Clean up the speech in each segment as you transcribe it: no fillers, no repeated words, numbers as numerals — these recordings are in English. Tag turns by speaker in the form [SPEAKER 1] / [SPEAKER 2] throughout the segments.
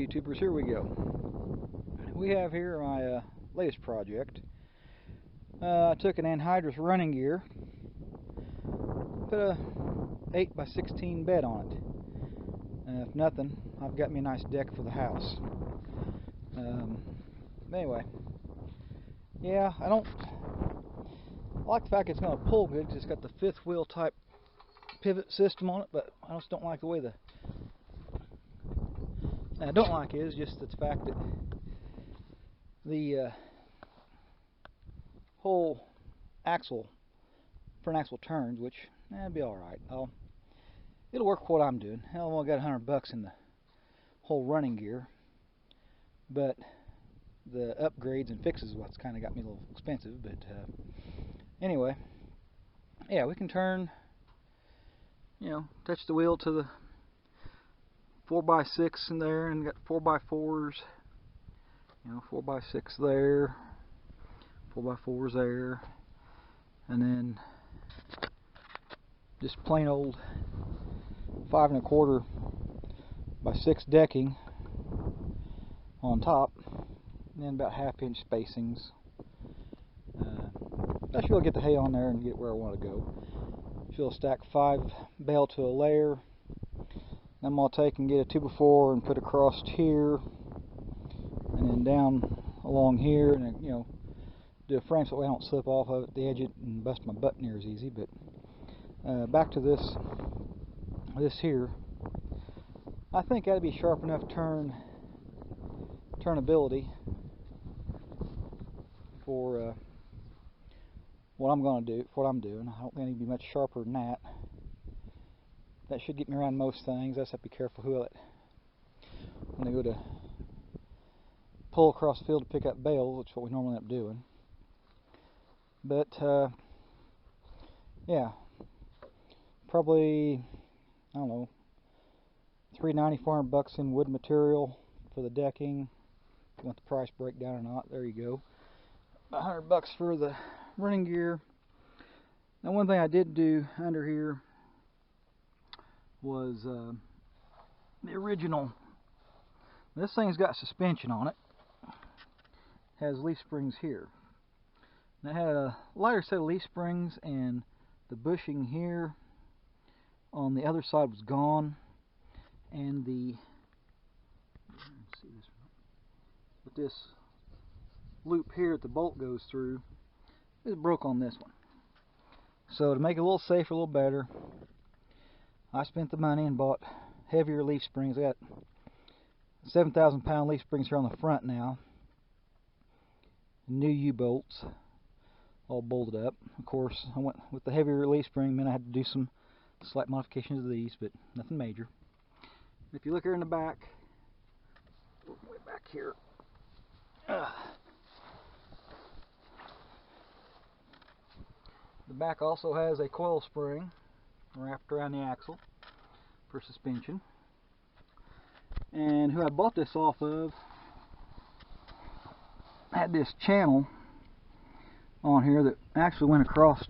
[SPEAKER 1] YouTubers, here we go. We have here my latest project. I took an anhydrous running gear, put a 8x16 bed on it. If nothing, I've got me a nice deck for the house. Anyway, yeah, I like the fact it's going to pull good because it's got the fifth wheel type pivot system on it, but I just don't like the way I don't like is just the fact that the whole front axle turns, which it'll be alright. It'll work for what I'm doing. Hell, I've only got $100 in the whole running gear, but the upgrades and fixes is what's kind of got me a little expensive. But anyway, yeah, we can turn, touch the wheel to the 4x6 in there, and got 4x4s, 4x6 there, 4x4s there, and then just plain old 5 1/4 by 6 decking on top, and then about 1/2 inch spacings. I should get the hay on there and get where I want to go. She'll stack 5 bale to a layer. I'm going to take and get a 2x4 and put across here, and then down along here, and then, do a frame so I don't slip off of it, the edge it, and bust my butt near as easy. But back to this here, I think that'd be sharp enough turnability for what I'm going to do, for what I'm doing. I don't think it'd be much sharper than that. That should get me around most things. I just have to be careful when I go to pull across the field to pick up bales, which is what we normally end up doing. But yeah, probably, I don't know, $390, $400 in wood material for the decking. If you want the price breakdown or not, there you go. $100 for the running gear. Now, one thing I did do under here was the original. This thing's got suspension on it. Has leaf springs here. And it had a lighter set of leaf springs, and the bushing here on the other side was gone, and this loop here that the bolt goes through is broke on this one. So to make it a little safer, a little better, I spent the money and bought heavier leaf springs. I got 7,000 pound leaf springs here on the front now. New U-bolts, all bolted up. Of course, I went with the heavier leaf spring, meant I had to do some slight modifications of these, but nothing major. If you look here in the back, way back here, the back also has a coil spring wrapped around the axle for suspension. And who I bought this off of had this channel on here that actually went across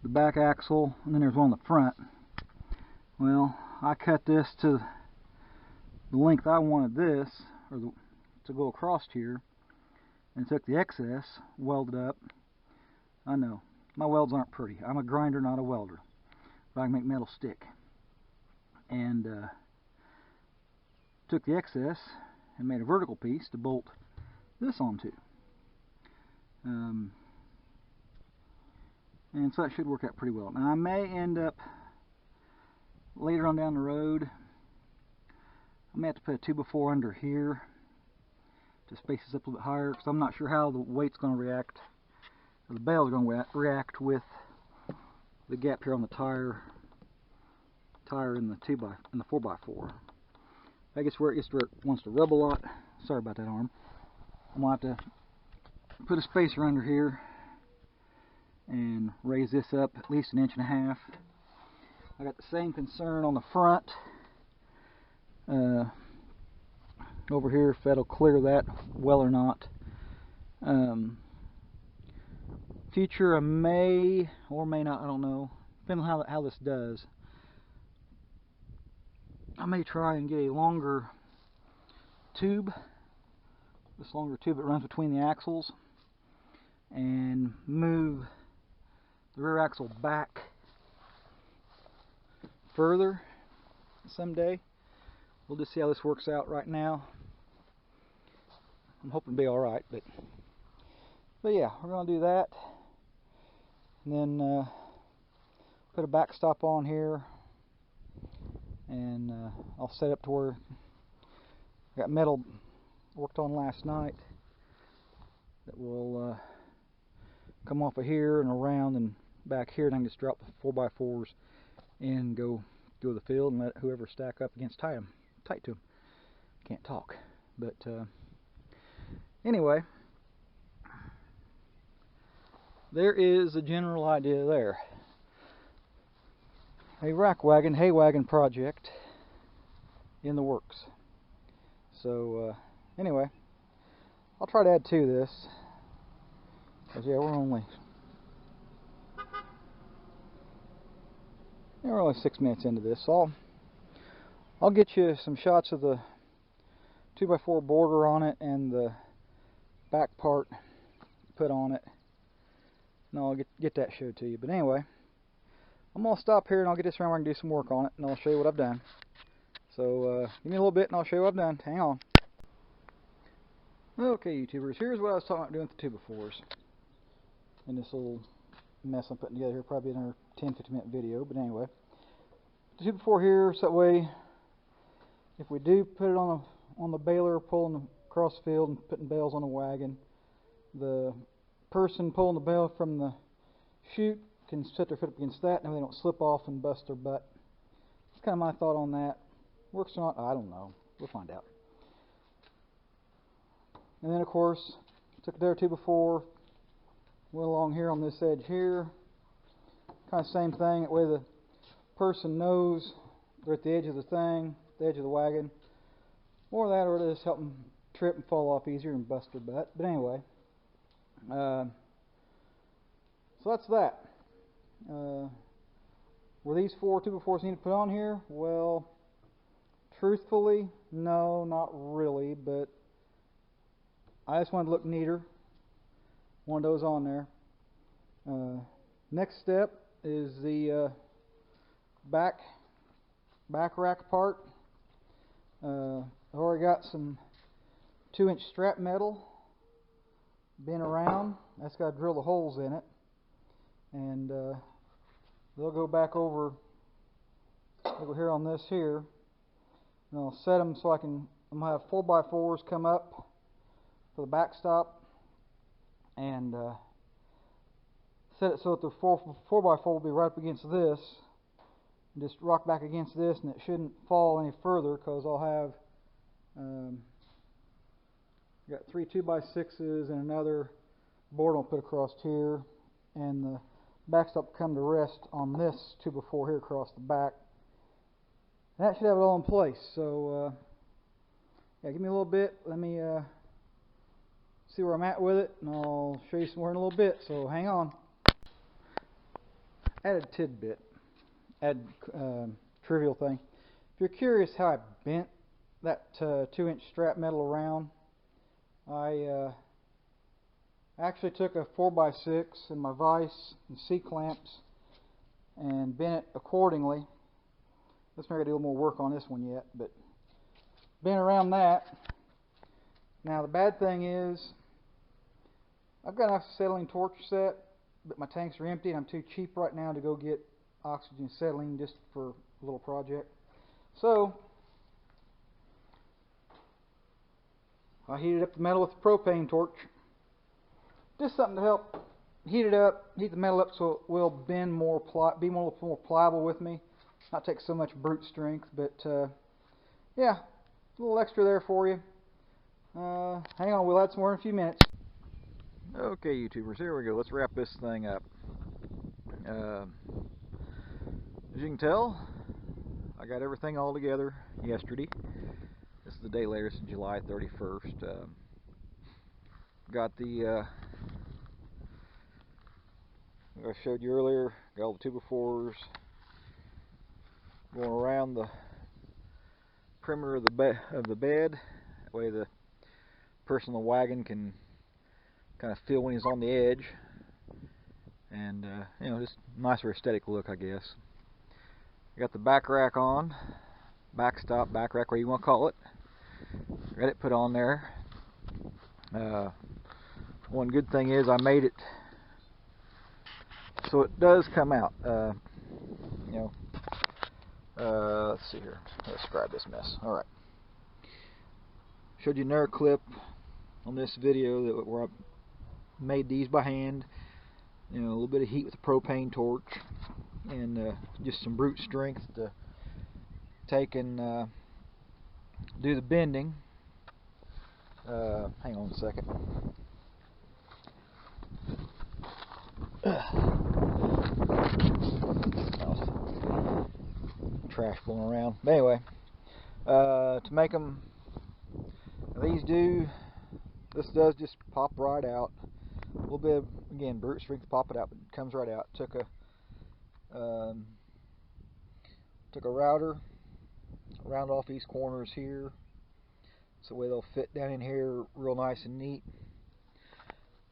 [SPEAKER 1] the back axle, and then there's one on the front. Well, I cut this to the length I wanted this, to go across here, and took the excess, welded up. I know, my welds aren't pretty. I'm a grinder, not a welder, but I can make metal stick. And took the excess and made a vertical piece to bolt this onto. And so that should work out pretty well. Now, I may end up later on down the road, I may have to put a 2x4 under here to space this up a little bit higher, because I'm not sure how the weight's going to react, or the bale's going to react with the gap here on the tire in the 4x4. I guess where it gets to where it wants to rub a lot. Sorry about that, arm. I'm going to have to put a spacer under here and raise this up at least 1.5 inches. I got the same concern on the front over here, if that'll clear that well or not. Future, I may or may not, I don't know, depending on how this does. I may try and get a longer tube, this longer tube that runs between the axles, and move the rear axle back further someday. We'll just see how this works out. Right now I'm hoping to be alright, but yeah, we're going to do that, and then put a backstop on here, and I'll set up to where I got metal worked on last night that will come off of here and around and back here, and I can just drop the 4x4s and go to the field and let whoever stack up against tie them tight to them. Can't talk, but anyway, there is a general idea there. A rack wagon, hay wagon project in the works. So anyway, I'll try to add to this, because yeah, we're only 6 minutes into this. So I'll get you some shots of the 2x4 border on it and the back part put on it, and I'll get that showed to you. But anyway, I'm going to stop here and I'll get this around where I can do some work on it, and I'll show you what I've done. So give me a little bit and I'll show you what I've done. Hang on. Okay, YouTubers, here's what I was talking about doing with the 2x4s in this little mess I'm putting together here. Probably another 10-15 minute video, but anyway, the 2x4 here, so that way if we do put it on the baler, pulling across the field and putting bales on the wagon, the person pulling the bale from the chute can set their foot up against that, and they don't slip off and bust their butt. That's kind of my thought on that. Works or not, I don't know. We'll find out. And then of course, took their 2x4, went along here on this edge here. Kind of same thing. That way the person knows they're at the edge of the thing, the edge of the wagon, or that, or just help them trip and fall off easier and bust their butt. But anyway, so that's that. Were these 4 2x4s need to put on here? Well, truthfully, no, not really, but I just wanted to look neater. One of those on there. Next step is the back rack part. I've already got some 2-inch strap metal been around. That's got to drill the holes in it, and they'll go back over here on this here, and I'll set them so I'm gonna have 4x4s come up for the backstop, and set it so that the 4x4 will be right up against this, and just rock back against this, and it shouldn't fall any further, because I'll have got 3 2x6s and another board I'll put across here, and the backstop come to rest on this 2x4 here across the back. And that should have it all in place. So yeah, give me a little bit. Let me see where I'm at with it, and I'll show you some more in a little bit. So hang on. Added tidbit, trivial thing. If you're curious how I bent that 2-inch strap metal around, I actually took a 4x6 and my vise and C-clamps and bent it accordingly. Let's maybe do a little more work on this one yet, but bent around that. Now the bad thing is, I've got an acetylene torch set, but my tanks are empty, and I'm too cheap right now to go get oxygen acetylene just for a little project. So I heated up the metal with a propane torch. Just something to help heat it up, heat the metal up so it will bend more, be more pliable with me, not take so much brute strength. But yeah, a little extra there for you. Hang on, we'll add some more in a few minutes. Okay, YouTubers, here we go. Let's wrap this thing up. As you can tell, I got everything all together yesterday. This is the day later. This is July 31st. Got the I showed you earlier, got all the 2x4s going around the perimeter of the bed That way the person in the wagon can kind of feel when he's on the edge, and you know, just nicer aesthetic look, I guess. I got the back rack on, backstop, back rack, whatever you want to call it. Got it put on there. One good thing is I made it so it does come out. You know, let's see here. Let's grab this mess. All right. Showed you another clip on this video that where I made these by hand. You know, a little bit of heat with a propane torch, and just some brute strength to take and do the bending. Hang on a second. Trash blowing around. But anyway, to make them, this does just pop right out. A little bit of, again, brute strength to pop it out, but it comes right out. Took a router, round off these corners here, so way they'll fit down in here real nice and neat.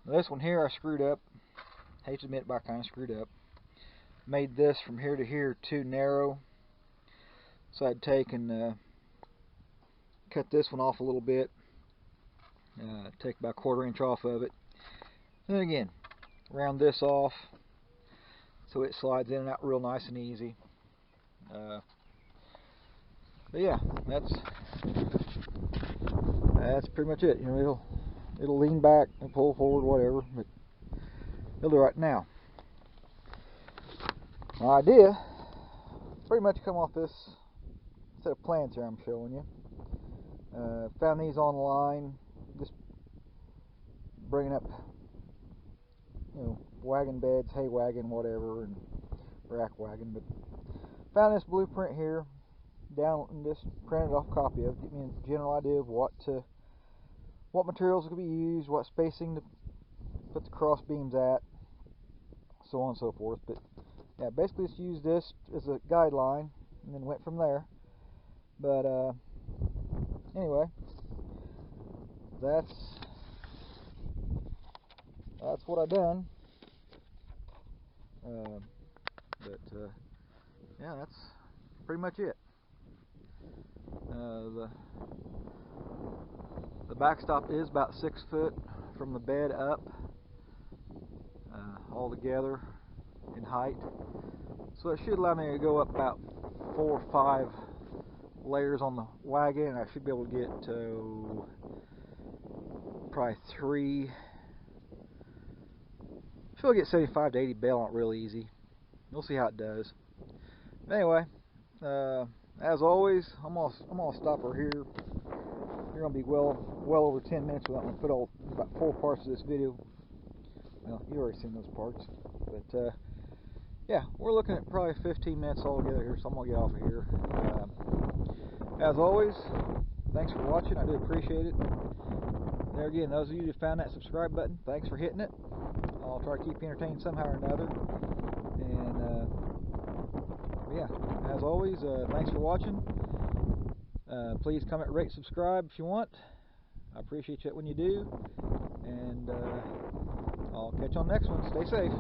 [SPEAKER 1] Now this one here I screwed up. Hate to admit it, but I kind of screwed up. Made this from here to here too narrow, so I'd take and cut this one off a little bit. Take about a 1/4 inch off of it. And then again, round this off so it slides in and out real nice and easy. But yeah, that's pretty much it. You know, it'll lean back and pull forward, whatever, but it'll do right now. My idea pretty much come off this set of plans here I'm showing you. Found these online, just bringing up, you know, wagon beds, hay wagon, whatever, and rack wagon. But found this blueprint here, down and just printed off a copy of it. Get me a general idea of what materials could be used, what spacing to put the cross beams at, so on and so forth. But yeah, basically just used this as a guideline and then went from there. But anyway, that's what I done. Yeah, that's pretty much it. The backstop is about 6 foot from the bed up, all together in height. So it should allow me to go up about 4 or 5 layers on the wagon, and I should be able to get to probably 3. Should get 75 to 80 bail on it real easy. We'll see how it does. But anyway, as always, I'm gonna stop her here. You're gonna be well over 10 minutes without me put about 4 parts of this video. Well, you already seen those parts, but yeah, we're looking at probably 15 minutes altogether here, so I'm gonna get off of here. As always, thanks for watching. I do appreciate it. There again, those of you who found that subscribe button, thanks for hitting it. I'll try to keep you entertained somehow or another. And yeah, as always, thanks for watching. Please comment, rate, subscribe if you want. I appreciate it when you do. And I'll catch you on the next one. Stay safe.